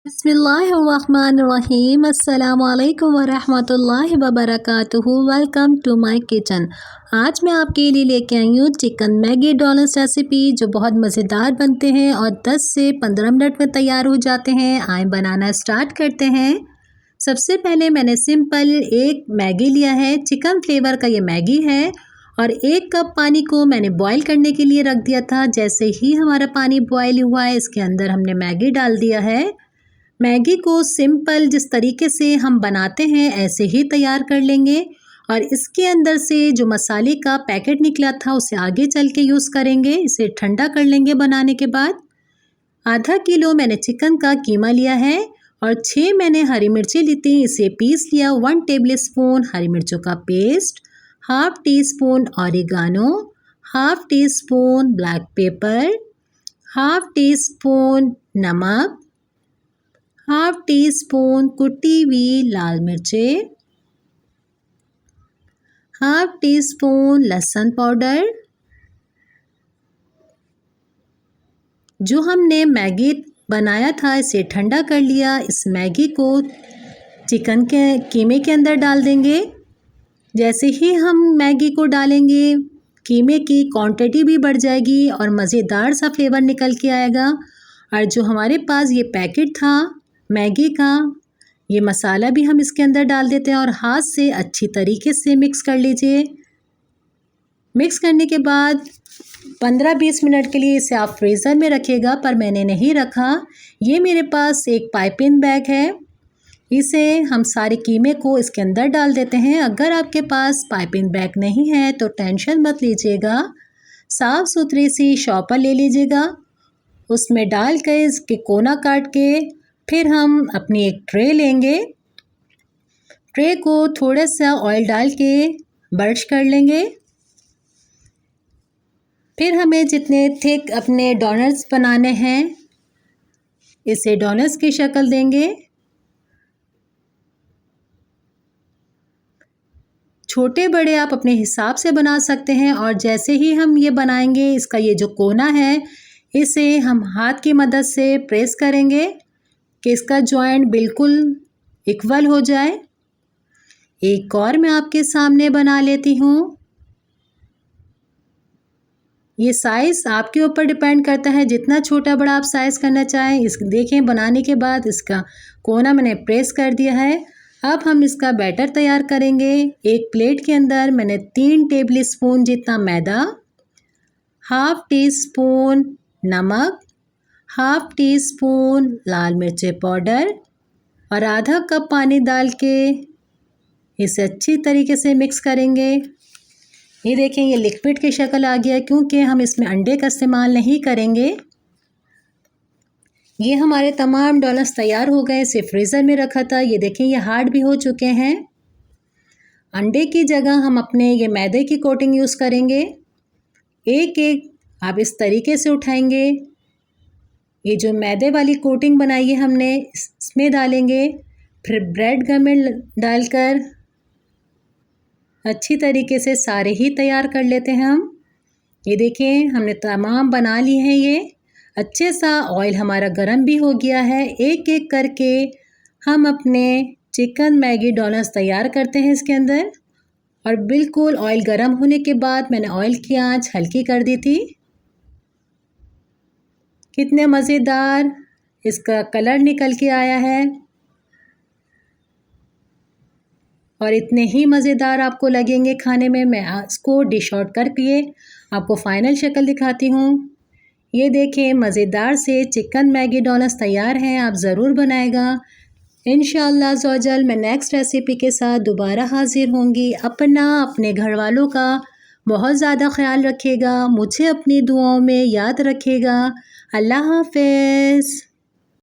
बिस्मिल्लाहिर्रहमानिर्रहीम। अस्सलामुअलैकुम वरहमतुल्लाहि वबरकातुहू। Welcome to my kitchen. आज मैं आपके लिए लेके आई हूँ चिकन मैगी डोनट्स रेसिपी, जो बहुत मज़ेदार बनते हैं और 10 से 15 मिनट में तैयार हो जाते हैं। आए बनाना स्टार्ट करते हैं। सबसे पहले मैंने सिंपल एक मैगी लिया है, चिकन फ्लेवर का ये मैगी है, और 1 कप पानी को मैंने बॉईल करने के लिए रख दिया था। जैसे ही हमारा पानी बॉईल हुआ है, इसके अंदर हमने मैगी डाल दिया है। मैगी को सिंपल जिस तरीके से हम बनाते हैं ऐसे ही तैयार कर लेंगे, और इसके अंदर से जो मसाले का पैकेट निकला था उसे आगे चल के यूज़ करेंगे। इसे ठंडा कर लेंगे बनाने के बाद। आधा किलो मैंने चिकन का कीमा लिया है और 6 मैंने हरी मिर्ची ली थी, इसे पीस लिया। 1 टेबल स्पून हरी मिर्चों का paste, half tea spoon oregano, half tea spoon black pepper, half tea spoon नमक, हाफ टी स्पून कुटी हुई लाल मिर्चें, हाफ टी स्पून लहसुन पाउडर। जो हमने मैगी बनाया था इसे ठंडा कर लिया। इस मैगी को चिकन के कीमे के अंदर डाल देंगे। जैसे ही हम मैगी को डालेंगे, कीमे की क्वांटिटी भी बढ़ जाएगी और मज़ेदार सा फ्लेवर निकल के आएगा। और जो हमारे पास ये पैकेट था मैगी का, ये मसाला भी हम इसके अंदर डाल देते हैं और हाथ से अच्छी तरीके से मिक्स कर लीजिए। मिक्स करने के बाद 15-20 मिनट के लिए इसे आप फ्रीज़र में रखिएगा, पर मैंने नहीं रखा। ये मेरे पास एक पाइपिंग बैग है, इसे हम सारे कीमे को इसके अंदर डाल देते हैं। अगर आपके पास पाइपिंग बैग नहीं है तो टेंशन मत लीजिएगा, साफ़ सुथरी सी शॉपर ले लीजिएगा, उसमें डाल के इसके कोना काट के फिर हम अपनी एक ट्रे लेंगे। ट्रे को थोड़ा सा ऑयल डाल के ब्रश कर लेंगे। फिर हमें जितने थिक अपने डोनट्स बनाने हैं, इसे डोनट्स की शक्ल देंगे। छोटे बड़े आप अपने हिसाब से बना सकते हैं। और जैसे ही हम ये बनाएंगे, इसका ये जो कोना है इसे हम हाथ की मदद से प्रेस करेंगे कि इसका जॉइंट बिल्कुल इक्वल हो जाए। एक और मैं आपके सामने बना लेती हूँ। ये साइज़ आपके ऊपर डिपेंड करता है, जितना छोटा बड़ा आप साइज़ करना चाहें। इस देखें, बनाने के बाद इसका कोना मैंने प्रेस कर दिया है। अब हम इसका बैटर तैयार करेंगे। एक प्लेट के अंदर मैंने 3 टेबल स्पून जितना मैदा, हाफ टी स्पून नमक, हाफ टी स्पून लाल मिर्च पाउडर और आधा कप पानी डाल के इसे अच्छी तरीके से मिक्स करेंगे। ये देखें, ये लिक्विड की शक्ल आ गया, क्योंकि हम इसमें अंडे का इस्तेमाल नहीं करेंगे। ये हमारे तमाम डोनट्स तैयार हो गए। इसे फ्रीज़र में रखा था, ये देखें ये हार्ड भी हो चुके हैं। अंडे की जगह हम अपने ये मैदे की कोटिंग यूज़ करेंगे। एक एक आप इस तरीके से उठाएंगे। ये जो मैदे वाली कोटिंग बनाई है हमने, इसमें डालेंगे। फिर ब्रेड गम में डालकर अच्छी तरीके से सारे ही तैयार कर लेते हैं हम। ये देखें, हमने तमाम बना लिए हैं। ये अच्छे सा ऑयल हमारा गरम भी हो गया है। एक एक करके हम अपने चिकन मैगी डोनट्स तैयार करते हैं इसके अंदर। और बिल्कुल ऑयल गरम होने के बाद मैंने ऑयल की आंच हल्की कर दी थी। कितने मज़ेदार इसका कलर निकल के आया है और इतने ही मज़ेदार आपको लगेंगे खाने में। मैं इसको डिश आउट करके आपको फ़ाइनल शक्ल दिखाती हूँ। ये देखें, मज़ेदार से चिकन मैगी डोनट्स तैयार हैं। आप ज़रूर बनाएगा। इंशाअल्लाह ज़ौजल मैं नेक्स्ट रेसिपी के साथ दोबारा हाज़िर होंगी। अपने घर वालों का बहुत ज़्यादा ख्याल रखिएगा। मुझे अपनी दुआओं में याद रखिएगा। अल्लाह हाफ़िज़।